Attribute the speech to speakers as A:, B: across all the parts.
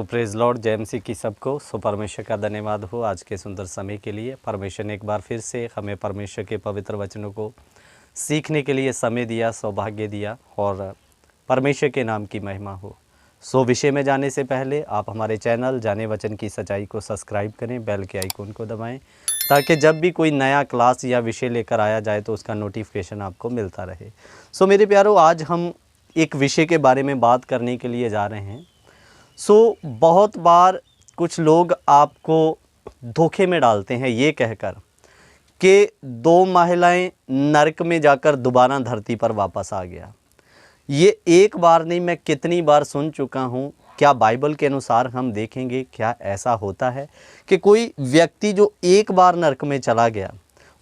A: सो praise Lord, जय मसीह की सबको। सो परमेश्वर का धन्यवाद हो आज के सुंदर समय के लिए। परमेश्वर ने एक बार फिर से हमें परमेश्वर के पवित्र वचनों को सीखने के लिए समय दिया, सौभाग्य दिया, और परमेश्वर के नाम की महिमा हो। सो विषय में जाने से पहले आप हमारे चैनल जाने वचन की सच्चाई को सब्सक्राइब करें, बेल के आइकन को दबाएं, ताकि जब भी कोई नया क्लास या विषय लेकर आया जाए तो उसका नोटिफिकेशन आपको मिलता रहे। सो मेरे प्यारों, आज हम एक विषय के बारे में बात करने के लिए जा रहे हैं। बहुत बार कुछ लोग आपको धोखे में डालते हैं ये कहकर कि दो महिलाएं नरक में जाकर दोबारा धरती पर वापस आ गया। ये एक बार नहीं, मैं कितनी बार सुन चुका हूँ। क्या बाइबल के अनुसार हम देखेंगे क्या ऐसा होता है कि कोई व्यक्ति जो एक बार नरक में चला गया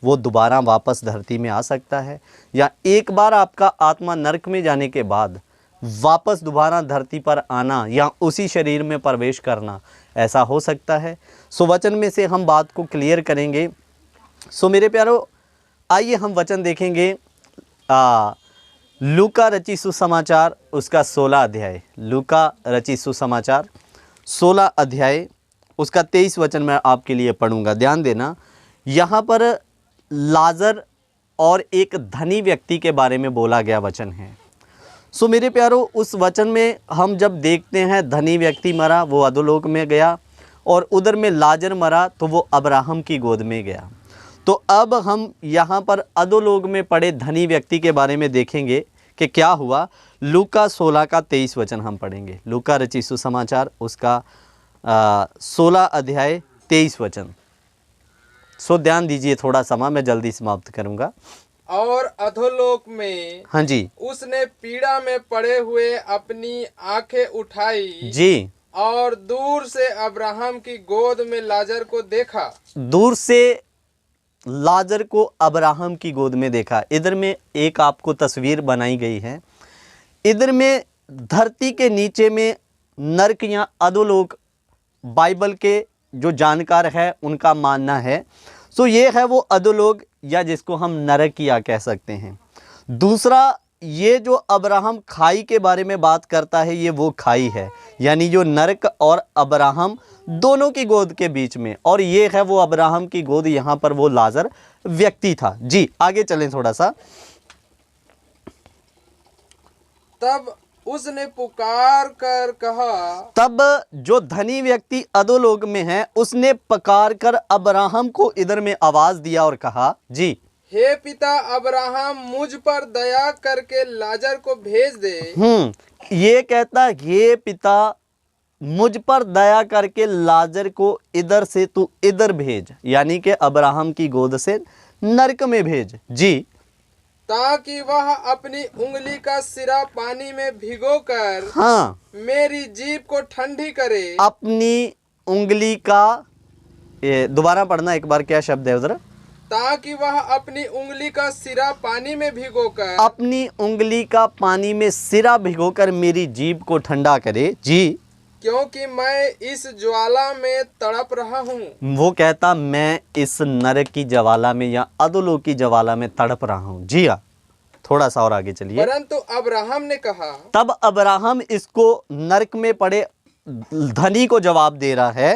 A: वो दोबारा वापस धरती में आ सकता है, या एक बार आपका आत्मा नरक में जाने के बाद वापस दोबारा धरती पर आना या उसी शरीर में प्रवेश करना, ऐसा हो सकता है? सो वचन में से हम बात को क्लियर करेंगे। सो मेरे प्यारों, आइए हम वचन देखेंगे। लूका रचित सुसमाचार उसका 16 अध्याय, लूका रचित सुसमाचार 16 अध्याय उसका 23 वचन मैं आपके लिए पढ़ूंगा। ध्यान देना, यहाँ पर लाजर और एक धनी व्यक्ति के बारे में बोला गया वचन है। सो मेरे प्यारों, उस वचन में हम जब देखते हैं धनी व्यक्ति मरा, वो अधोलोक में गया, और उधर में लाजर मरा तो वो अब्राहम की गोद में गया। तो अब हम यहाँ पर अधोलोक में पड़े धनी व्यक्ति के बारे में देखेंगे कि क्या हुआ। लूका 16 का 23 वचन हम पढ़ेंगे। लूका रचित सुसमाचार उसका 16 अध्याय 23 वचन। सो ध्यान दीजिए, थोड़ा समय मैं जल्दी समाप्त करूँगा।
B: और अधोलोक में
A: हाँ जी,
B: उसने पीड़ा में पड़े हुए अपनी आंखें उठाई
A: जी,
B: और दूर से अब्राहम की गोद में लाजर को देखा।
A: दूर से लाजर को अब्राहम की गोद में देखा। इधर में एक आपको तस्वीर बनाई गई है। इधर में धरती के नीचे में नरक या अधोलोक बाइबल के जो जानकार है उनका मानना है। सो ये है वो अधोलोक, या जिसको हम नरकिया कह सकते हैं। दूसरा, ये जो अब्राहम खाई के बारे में बात करता है, ये वो खाई है, यानी जो नरक और अब्राहम दोनों की गोद के बीच में, और ये है वो अब्राहम की गोद, यहाँ पर वो लाजर व्यक्ति था। जी, आगे चलें थोड़ा सा।
B: तब उसने पुकार कर कहा,
A: तब जो धनी व्यक्ति अधोलोक में है उसने पुकार कर अब्राहम को इधर में आवाज दिया और कहा, जी,
B: हे पिता अब्राहम, मुझ पर दया करके लाजर को भेज दे।
A: ये कहता, हे पिता मुझ पर दया करके लाजर को इधर से तू इधर भेज, यानी कि अब्राहम की गोद से नरक में भेज। जी,
B: ताकि वह अपनी उंगली का सिरा पानी में भिगोकर
A: हाँ,
B: मेरी जीभ को ठंडी करे।
A: अपनी उंगली का, दोबारा पढ़ना एक बार, क्या शब्द है उधर?
B: ताकि वह अपनी उंगली का सिरा पानी में भिगोकर,
A: अपनी उंगली का पानी में सिरा भिगोकर मेरी जीभ को ठंडा करे। जी,
B: क्योंकि मैं इस ज्वाला में तड़प रहा हूँ।
A: वो कहता, मैं इस नरक की ज्वाला में या अधोलोक की ज्वाला में तड़प रहा हूँ। जी हाँ, थोड़ा सा और आगे चलिए।
B: परंतु अब्राहम ने कहा,
A: तब अब्राहम इसको नरक में पड़े धनी को जवाब दे रहा है,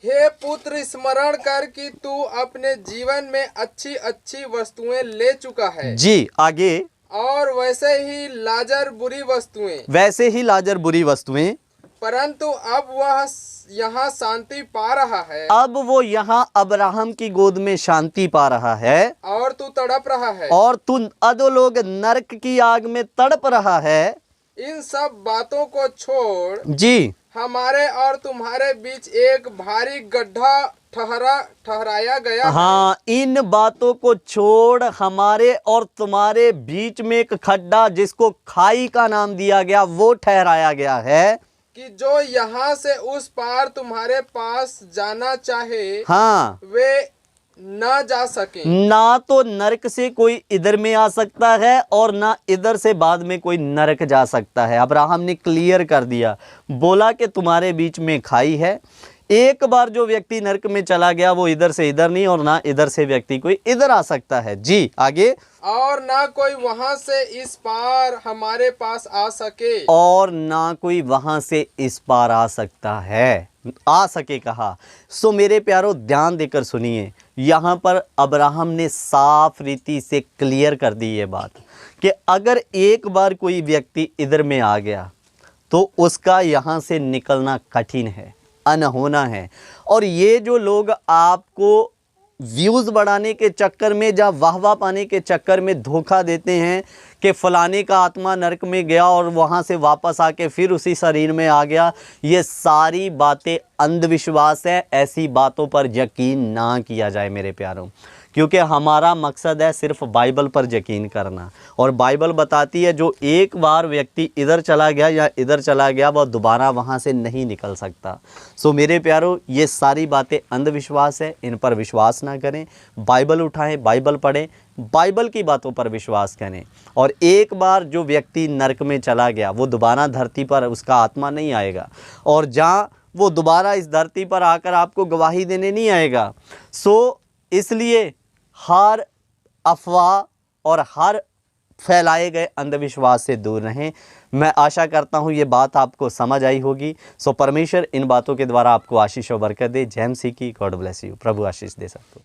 B: हे पुत्र, स्मरण कर कि तू अपने जीवन में अच्छी अच्छी वस्तुएं ले चुका है।
A: जी, आगे।
B: और वैसे ही लाजर बुरी वस्तुएं।
A: वैसे ही लाजर बुरी वस्तुएं।
B: परंतु अब वह यहाँ शांति पा रहा है।
A: अब वो यहाँ अब्राहम की गोद में शांति पा रहा है,
B: और तू तड़प रहा है,
A: और तू अधोलोक नरक की आग में तड़प रहा है।
B: इन सब बातों को छोड़,
A: जी,
B: हमारे और तुम्हारे बीच एक भारी गड्ढा ठहराया गया है।
A: हाँ, इन बातों को छोड़ हमारे और तुम्हारे बीच में एक खड्डा, जिसको खाई का नाम दिया गया, वो ठहराया गया है,
B: कि जो यहाँ से उस पार तुम्हारे पास जाना चाहे,
A: हाँ,
B: वे न जा सके।
A: ना तो नरक से कोई इधर में आ सकता है और ना इधर से बाद में कोई नरक जा सकता है। अब्राहम ने क्लियर कर दिया, बोला कि तुम्हारे बीच में खाई है, एक बार जो व्यक्ति नरक में चला गया वो इधर से इधर नहीं, और ना इधर से व्यक्ति कोई इधर आ सकता है। जी आगे।
B: और ना कोई वहां से इस पार हमारे पास आ सके।
A: और ना कोई वहां से इस पार आ सकता है, आ सके कहा। सो मेरे प्यारो ध्यान देकर सुनिए, यहाँ पर अब्राहम ने साफ रीति से क्लियर कर दी ये बात कि अगर एक बार कोई व्यक्ति इधर में आ गया तो उसका यहाँ से निकलना कठिन है, अनहोना है। और ये जो लोग आपको व्यूज़ बढ़ाने के चक्कर में या वाहवा पाने के चक्कर में धोखा देते हैं कि फलाने का आत्मा नरक में गया और वहाँ से वापस आके फिर उसी शरीर में आ गया, ये सारी बातें अंधविश्वास है। ऐसी बातों पर यकीन ना किया जाए मेरे प्यारों, क्योंकि हमारा मकसद है सिर्फ बाइबल पर यकीन करना। और बाइबल बताती है जो एक बार व्यक्ति इधर चला गया या इधर चला गया वह दोबारा वहाँ से नहीं निकल सकता। सो मेरे प्यारों, ये सारी बातें अंधविश्वास है, इन पर विश्वास ना करें। बाइबल उठाएं, बाइबल पढ़ें, बाइबल की बातों पर विश्वास करें। और एक बार जो व्यक्ति नरक में चला गया वो दोबारा धरती पर उसका आत्मा नहीं आएगा, और जहाँ वो दोबारा इस धरती पर आकर आपको गवाही देने नहीं आएगा। सो इसलिए हर अफवाह और हर फैलाए गए अंधविश्वास से दूर रहें। मैं आशा करता हूँ ये बात आपको समझ आई होगी। सो परमेश्वर इन बातों के द्वारा आपको आशीष और बरकत दे। जय मसीह की। God bless you. प्रभु आशीष दे सकते हो।